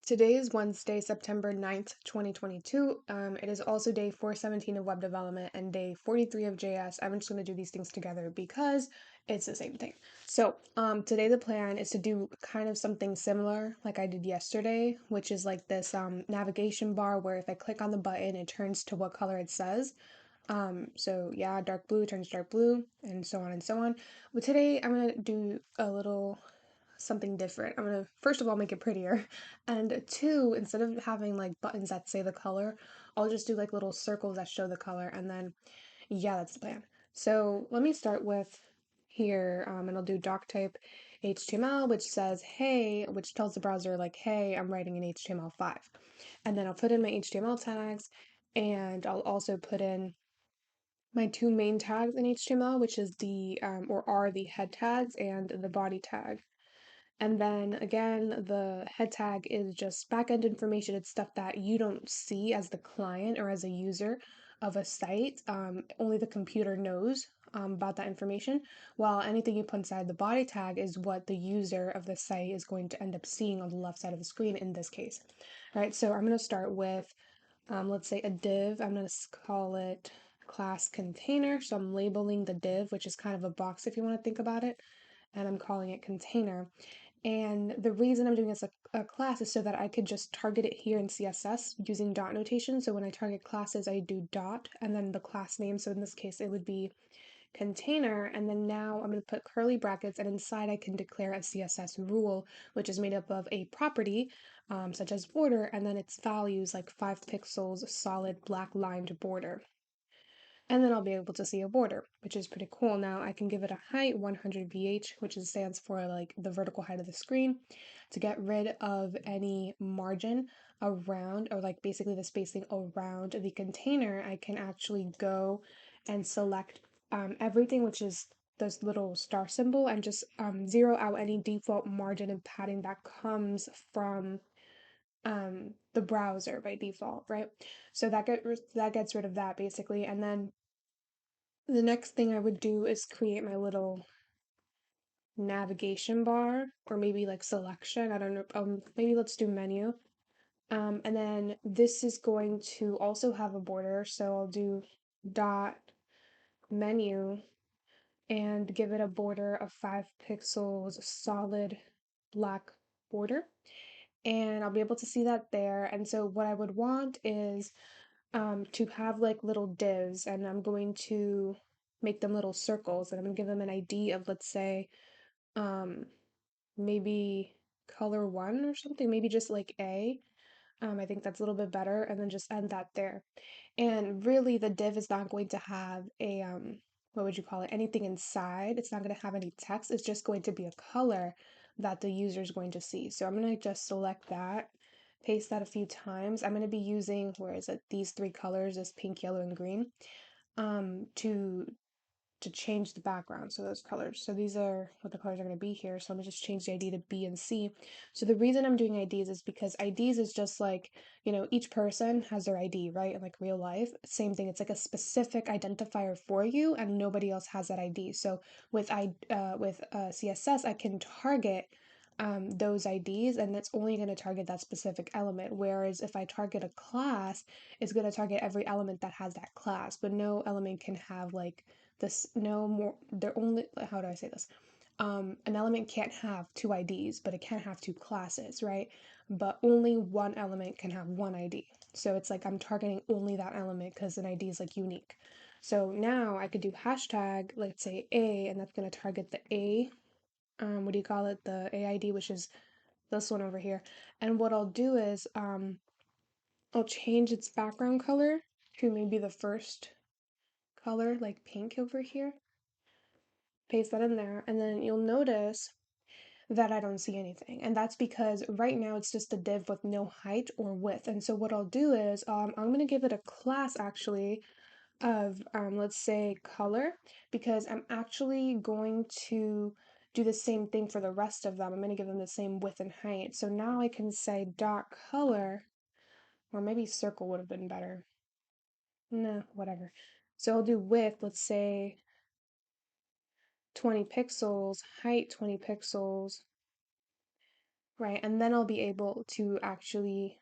Today is Wednesday, September 9th, 2022. It is also day 417 of web development and day 43 of JS. I'm just going to do these things together because it's the same thing. Today the plan is to do kind of something similar like I did yesterday, which is like this navigation bar where if I click on the button, it turns to what color it says. Yeah, dark blue turns dark blue, and so on and so on. But today I'm going to do a little something different. I'm gonna first of all make it prettier, and two, instead of having like buttons that say the color, I'll just do like little circles that show the color, and then yeah, that's the plan. So let me start with here, and I'll do doc type HTML, which says hey, which tells the browser like hey, I'm writing in HTML5, and then I'll put in my HTML tags, and I'll also put in my two main tags in HTML, which is the or are the head tags and the body tag. And then again, the head tag is just backend information. It's stuff that you don't see as the client or as a user of a site. Only the computer knows about that information, while anything you put inside the body tag is what the user of the site is going to end up seeing on the left side of the screen in this case. All right, so I'm going to start with, let's say, a div. I'm going to call it class container. So I'm labeling the div, which is kind of a box if you want to think about it, and I'm calling it container. And the reason I'm doing this a class is so that I could just target it here in CSS using dot notation. So when I target classes, I do dot and then the class name. So in this case, it would be container. And then now I'm going to put curly brackets, and inside I can declare a CSS rule, which is made up of a property, such as border, and then its values like 5 pixels, solid black lined border. And then I'll be able to see a border, which is pretty cool. Now I can give it a height 100 VH, which stands for like the vertical height of the screen, to get rid of any margin around, or like basically the spacing around the container. I can actually go and select everything, which is this little star symbol, and just zero out any default margin and padding that comes from the browser by default, right? So that gets rid of that basically, and then the next thing I would do is create my little navigation bar, or maybe like selection. I don't know. Maybe let's do menu. And then this is going to also have a border. So I'll do dot menu and give it a border of 5 pixels, solid black border. And I'll be able to see that there. And so what I would want is to have like little divs, and I'm going to make them little circles, and I'm gonna give them an ID of, let's say, um, maybe color one or something, maybe just like A. I think that's a little bit better, and then just end that there. And really, the div is not going to have a, what would you call it, anything inside. It's not going to have any text. It's just going to be a color that the user is going to see. So I'm going to just select that, paste that a few times. I'm going to be using, where is it, these three colors, this pink, yellow, and green, to change the background. So those colors. So these are what the colors are going to be here. So let me just change the ID to B and C. So the reason I'm doing IDs is because IDs is just like, each person has their ID, right? In like real life, same thing. It's like a specific identifier for you, and nobody else has that ID. So with CSS, I can target those IDs, and it's only going to target that specific element. Whereas if I target a class, it's going to target every element that has that class, but no element can have like this, no more, they're only, how do I say this? An element can't have two IDs, but it can have two classes, right? But only one element can have one ID. So it's like I'm targeting only that element because an ID is like unique. So now I could do hashtag, let's say A, and that's going to target the A, what do you call it? The AID, which is this one over here. And what I'll do is I'll change its background color to maybe the first color, like pink over here. Paste that in there, and then you'll notice that I don't see anything. And that's because right now it's just a div with no height or width. And so what I'll do is I'm going to give it a class actually of, let's say, color, because I'm actually going to do the same thing for the rest of them. I'm going to give them the same width and height. So now I can say dot color, or maybe circle would have been better. No, whatever. So I'll do width, let's say 20 pixels, height 20 pixels, right? And then I'll be able to actually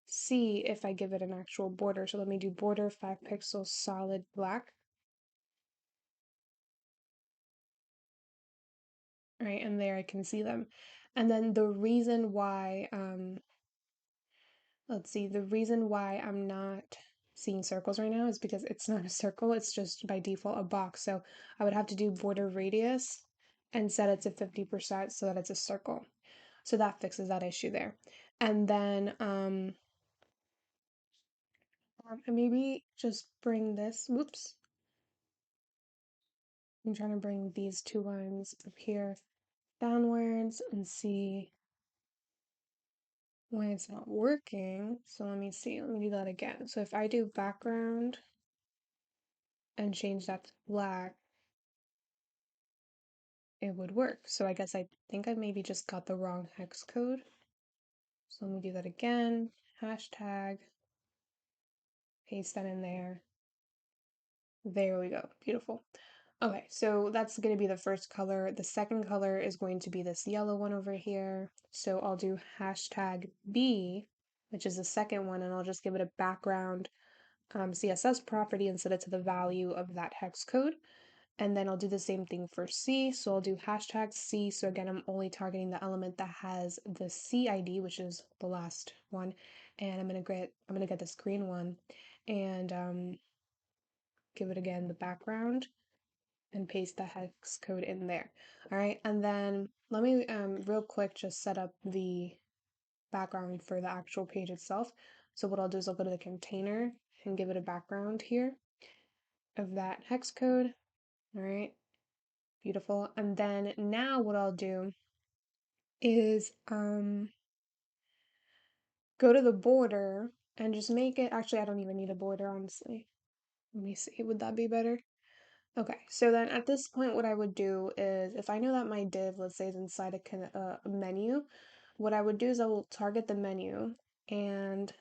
see if I give it an actual border. So let me do border 5 pixels solid black, right? And there I can see them. And then the reason why, let's see, the reason why I'm not seeing circles right now is because it's not a circle, it's just by default a box. So I would have to do border radius and set it to 50% so that it's a circle. So that fixes that issue there. And then and maybe just bring this, whoops, I'm trying to bring these two lines up here downwards and see why it's not working. So let me see, let me do that again. So if I do background and change that to black, it would work. So I guess I think I maybe just got the wrong hex code. So let me do that again. Hashtag, paste that in there. There we go. Beautiful. Okay, so that's going to be the first color. The second color is going to be this yellow one over here. So I'll do hashtag B, which is the second one, and I'll just give it a background CSS property and set it to the value of that hex code. And then I'll do the same thing for C. So I'll do hashtag C. So again, I'm only targeting the element that has the C ID, which is the last one. And I'm gonna get this green one and give it again the background and paste the hex code in there. All right, and then let me real quick just set up the background for the actual page itself. So what I'll do is I'll go to the container and give it a background here of that hex code. All right, beautiful. And then now what I'll do is go to the border and just make it, actually I don't even need a border honestly. Let me see, would that be better? Okay, so then at this point, what I would do is if I know that my div, let's say, is inside a menu, what I would do is I will target the menu and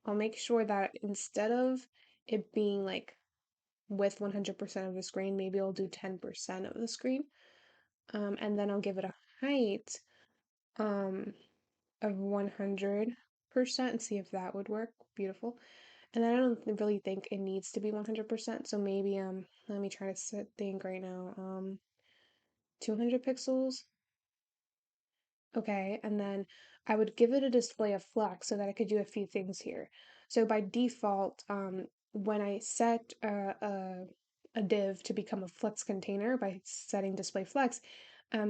I'll make sure that instead of it being like with 100% of the screen, maybe I'll do 10% of the screen. And then I'll give it a height um, of 100% and see if that would work. Beautiful. And I don't really think it needs to be 100%, so maybe let me try to think right now. 200 pixels. Okay, and then I would give it a display of flex so that I could do a few things here. So by default, when I set a div to become a flex container by setting display flex,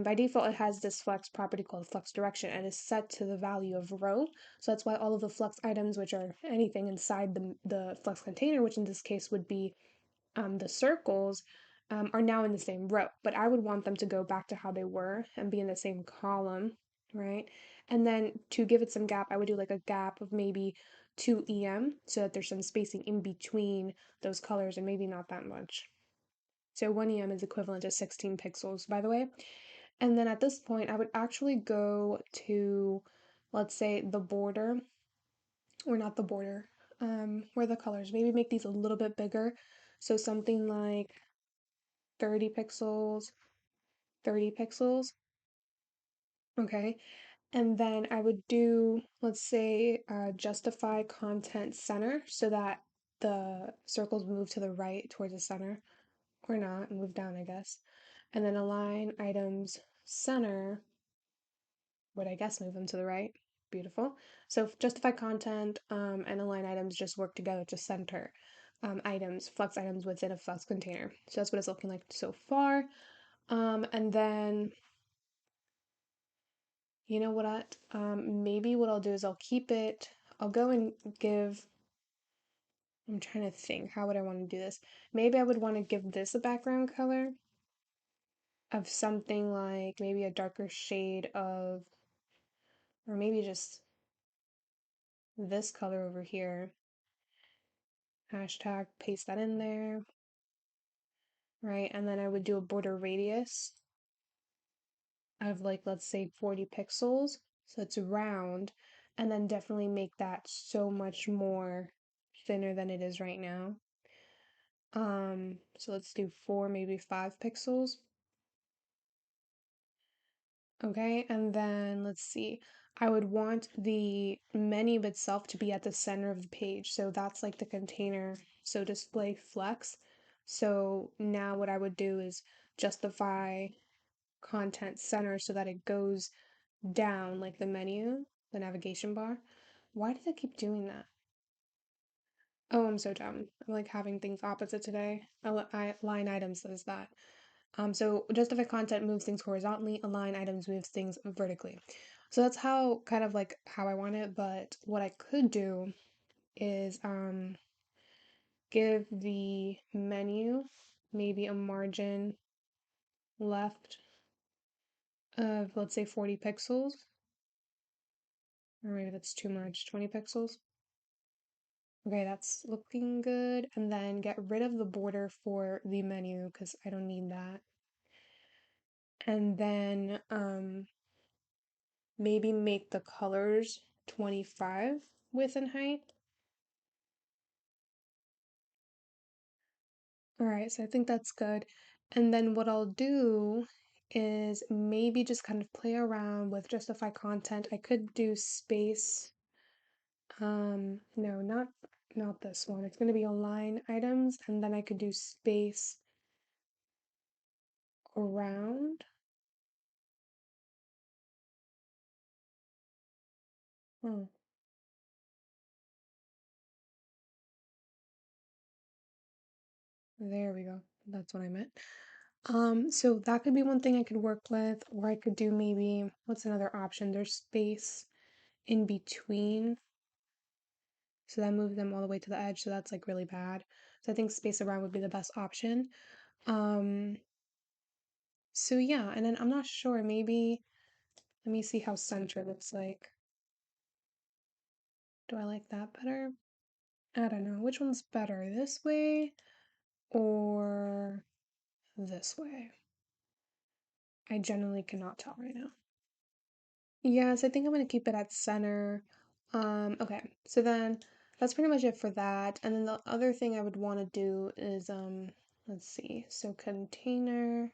by default it has this flex property called flex direction and is set to the value of row. So that's why all of the flex items, which are anything inside the flex container, which in this case would be the circles are now in the same row, but I would want them to go back to how they were and be in the same column, right? And then to give it some gap, I would do like a gap of maybe 2 EM so that there's some spacing in between those colors and maybe not that much. So 1 EM is equivalent to 16 pixels, by the way. And then at this point, I would actually go to, let's say, the border, or not the border, where the colors, maybe make these a little bit bigger. So something like 30 pixels, 30 pixels. Okay. And then I would do, let's say, justify content center so that the circles move to the right towards the center or not, move down, I guess. And then align items center would, I guess, move them to the right. Beautiful. So justify content and align items just work together to center items, flex items within a flex container. So that's what it's looking like so far. And then you know what? Maybe what I'll do is I'll keep it. I'll go and give. I'm trying to think. How would I want to do this? Maybe I would want to give this a background color of something like maybe a darker shade of, or maybe just this color over here. Hashtag, paste that in there, right? And then I would do a border radius of like, let's say 40 pixels. So it's round. And then definitely make that so much more thinner than it is right now. So let's do 4, maybe 5 pixels. Okay, and then let's see. I would want the menu itself to be at the center of the page. So that's like the container. So display flex. So now what I would do is justify content center so that it goes down like the menu, the navigation bar. Why does it keep doing that? Oh, I'm so dumb. I'm like having things opposite today. Line item says that. So justify content moves things horizontally, align items moves things vertically. So that's how kind of like how I want it, but what I could do is give the menu maybe a margin left of let's say 40 pixels, or maybe that's too much, 20 pixels. Okay, that's looking good. And then get rid of the border for the menu because I don't need that. And then maybe make the colors 25 width and height. All right, so I think that's good. And then what I'll do is maybe just kind of play around with justify content. I could do space. No, not this one. It's going to be align items, and then I could do space around. Oh, there we go. That's what I meant. So that could be one thing I could work with, or I could do maybe, what's another option? There's space in between. So that moves them all the way to the edge, so that's like really bad. So I think space around would be the best option. Um, so yeah, and then I'm not sure, maybe let me see how center looks like. Do I like that better? I don't know. Which one's better, this way or this way? I generally cannot tell right now. Yes, I think I'm gonna keep it at center. Okay, so then that's pretty much it for that. And then the other thing I would want to do is let's see. So container.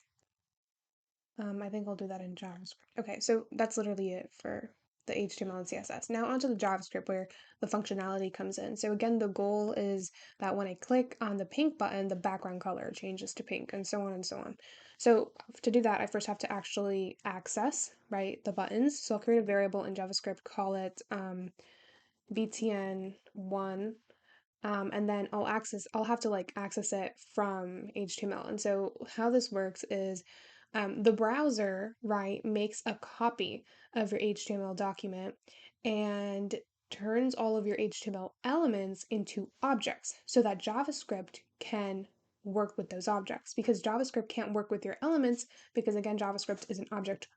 I think I'll do that in JavaScript. Okay, so that's literally it for the HTML and CSS. Now onto the JavaScript where the functionality comes in. So again, the goal is that when I click on the pink button, the background color changes to pink and so on and so on. So to do that, I first have to actually access, right, the buttons. So I'll create a variable in JavaScript, call it btn1 and then I'll have to like access it from HTML. And so how this works is the browser, right, makes a copy of your HTML document and turns all of your HTML elements into objects so that JavaScript can work with those objects because JavaScript can't work with your elements because again JavaScript is an object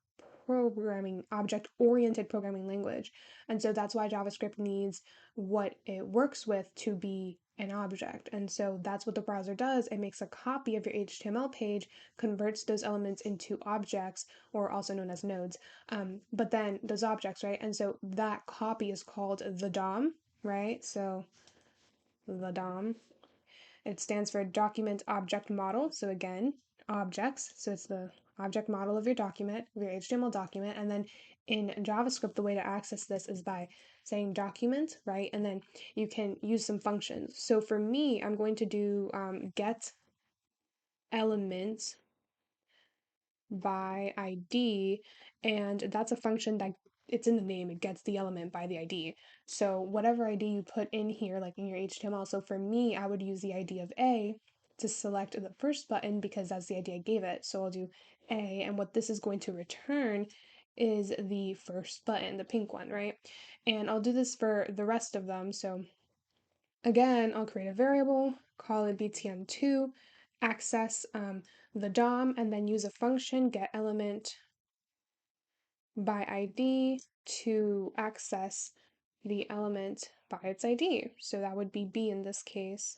oriented programming language. And so that's why JavaScript needs what it works with to be an object. And so that's what the browser does. It makes a copy of your HTML page, converts those elements into objects, or also known as nodes. But then those objects, right? And so that copy is called the DOM, right? So the DOM. It stands for Document Object Model. So again, objects. So it's the object model of your document, of your HTML document. And then in JavaScript, the way to access this is by saying document, right? And then you can use some functions. So for me, I'm going to do get element by ID, and that's a function that it's in the name, it gets the element by the ID. So whatever ID you put in here, like in your HTML, so for me, I would use the ID of A to select the first button because that's the ID I gave it. So I'll do A, and what this is going to return is the first button, the pink one, right? And I'll do this for the rest of them. So again, I'll create a variable, call it btn2, access the DOM, and then use a function get element by ID to access the element by its ID. So that would be B in this case.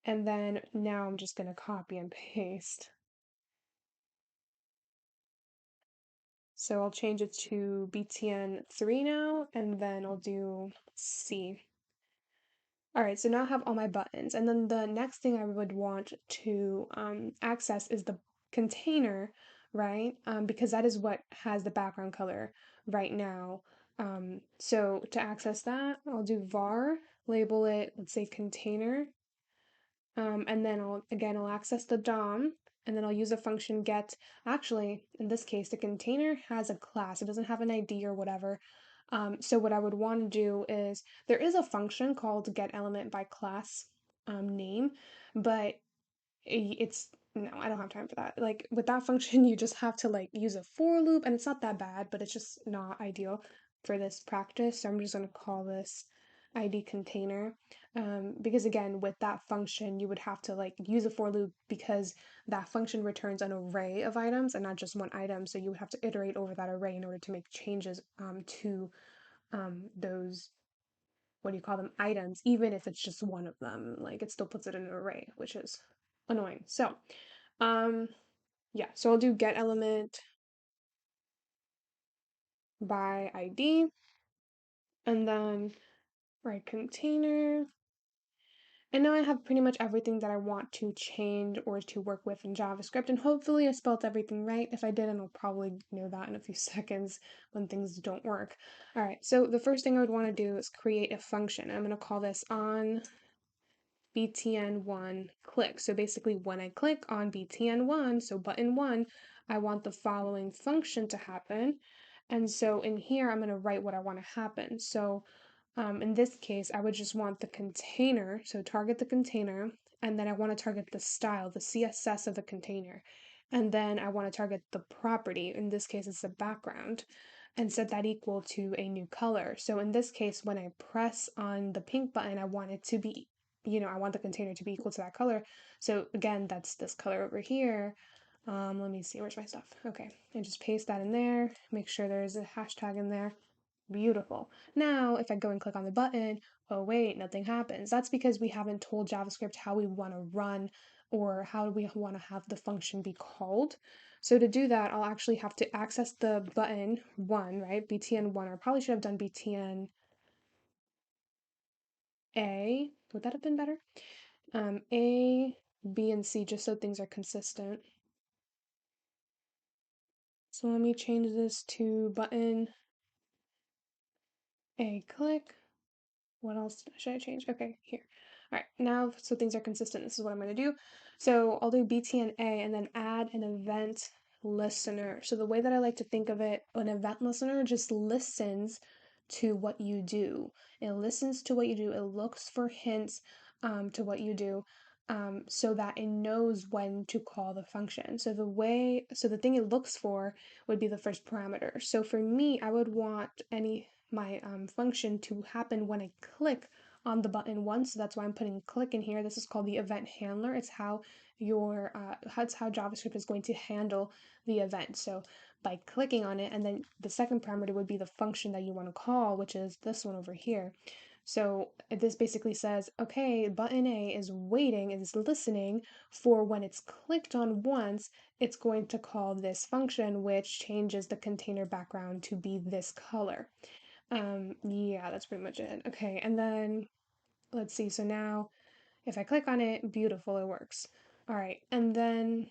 And then now I'm just going to copy and paste. So I'll change it to btn3 now, and then I'll do C. All right, so now I have all my buttons. And then the next thing I would want to access is the container, right? Because that is what has the background color right now. So to access that, I'll do var, label it, let's say container, and then I'll access the DOM, and then I'll use a function get. Actually, in this case, the container has a class. It doesn't have an ID or whatever. So what I would want to do is there is a function called get element by class name, but it's no, I don't have time for that. Like with that function, you just have to like use a for loop, and it's not that bad, but it's just not ideal for this practice. So I'm just going to call this ID container. Because again, with that function, you would have to like use a for loop because that function returns an array of items and not just one item. So you would have to iterate over that array in order to make changes to those, what do you call them, items, even if it's just one of them. Like it still puts it in an array, which is annoying. So um, yeah, so I'll do get element by ID and then write container. And now I have pretty much everything that I want to change or to work with in JavaScript. And hopefully I spelled everything right. If I didn't, I'll probably know that in a few seconds when things don't work. All right, so the first thing I would want to do is create a function. I'm going to call this on btn1 click. So basically when I click on btn1, so button 1, I want the following function to happen. And so in here, I'm going to write what I want to happen. So in this case, I would just want the container, so target the container, and then I want to target the style, the CSS of the container. And then I want to target the property, in this case, it's the background, and set that equal to a new color. So in this case, when I press on the pink button, I want it to be, I want the container to be equal to that color. So again, that's this color over here. Let me see, where's my stuff? Okay, and just paste that in there, make sure there's a hashtag in there. Beautiful. Now, if I go and click on the button, oh wait, nothing happens. That's because we haven't told JavaScript how we want to run or how we want to have the function be called. So to do that, I'll actually have to access the button 1, right? btn1, or probably should have done btn A. Would that have been better? A, B, and C, just so things are consistent. So let me change this to button A click. What else should I change? Okay, here. All right, now so things are consistent, this is what I'm going to do. So I'll do btna and then add an event listener. So the way that I like to think of it, an event listener just listens to what you do. It listens to what you do. It looks for hints to what you do, so that it knows when to call the function. So the thing it looks for would be the first parameter. So for me, I would want my function to happen when I click on the button once. So that's why I'm putting click in here. This is called the event handler. It's how that's how JavaScript is going to handle the event. So by clicking on it, and then the second parameter would be the function that you want to call, which is this one over here. So this basically says, okay, button A is waiting, is listening for when it's clicked on once, it's going to call this function, which changes the container background to be this color. Yeah, that's pretty much it. Okay, and then let's see. So now if I click on it, beautiful, it works. All right, and then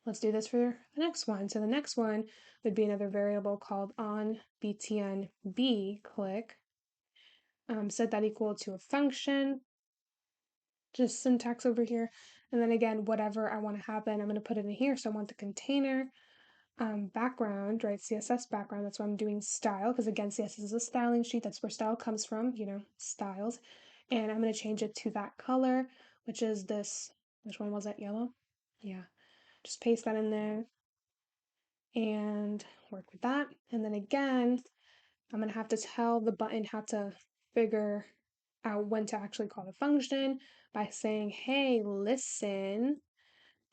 let's do this for the next one. So the next one would be another variable called on btn b click. Set that equal to a function, just syntax over here. And then again, whatever I want to happen, I'm going to put it in here. So I want the container background, right? CSS background. That's why I'm doing style, because again, CSS is a styling sheet. That's where style comes from, styles. And I'm going to change it to that color, which is this. Which one was it? Yellow? Yeah. Just paste that in there and work with that. And then again, I'm going to have to tell the button how to figure out when to actually call the function by saying, hey, listen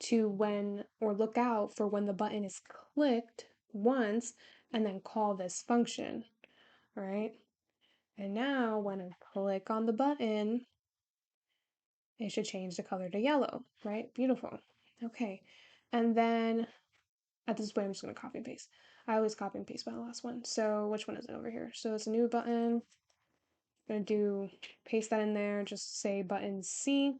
to when, or look out for when the button is clicked once, and then call this function, right? And now when I click on the button, it should change the color to yellow, right? Beautiful. Okay. And then at this point, I'm just going to copy and paste. I always copy and paste by the last one. So which one is it over here? So it's a new button. I'm going to paste that in there, just say button C,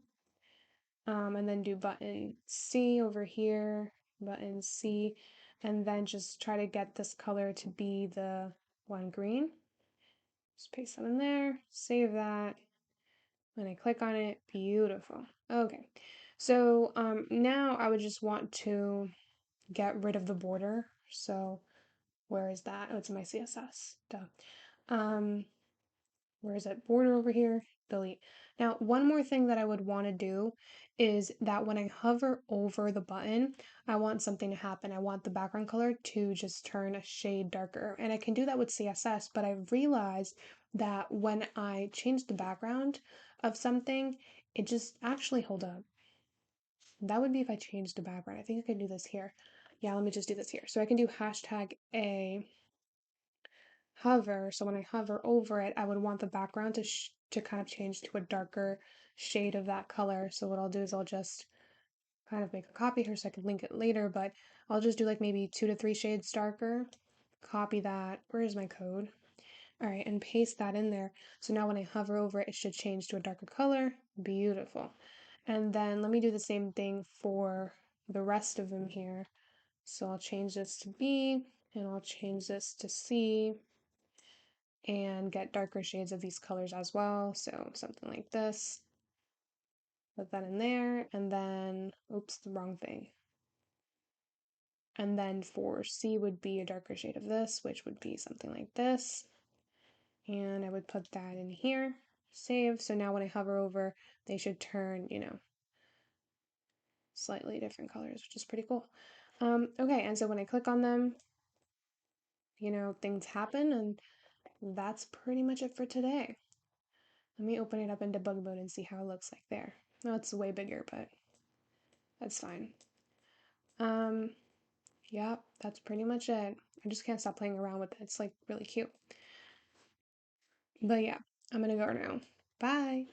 and then do button C over here. button C, and then just try to get this color to be the one green. Just paste that in there, save that. When I click on it, beautiful. Okay, so now I would just want to get rid of the border. So where is that? Oh, it's in my CSS. Duh. Um, where is that border over here? Delete. Now, one more thing that I would want to do is that when I hover over the button, I want something to happen. I want the background color to just turn a shade darker. And I can do that with CSS, but I realized that when I change the background of something, it just actually, hold up. That would be if I changed the background. I think I can do this here. Yeah, let me just do this here. So I can do hashtag A hover. So when I hover over it, I would want the background to kind of change to a darker shade of that color. So what I'll do is I'll just kind of make a copy here so I can link it later, but I'll just do like maybe 2 to 3 shades darker. Copy that. Where is my code? All right, and paste that in there. So now when I hover over it, it should change to a darker color. Beautiful. And then let me do the same thing for the rest of them here. So I'll change this to B, and I'll change this to C, and get darker shades of these colors as well. So something like this. Put that in there, and then, oops, the wrong thing. And then for C would be a darker shade of this, which would be something like this. And I would put that in here, save. So now when I hover over, they should turn, slightly different colors, which is pretty cool. Okay, and so when I click on them, things happen, and that's pretty much it for today. Let me open it up in debug mode and see how it looks like there. No, it's way bigger, but that's fine. Um, yeah, that's pretty much it. I just can't stop playing around with it. It's like really cute. But yeah, I'm gonna go now. Bye.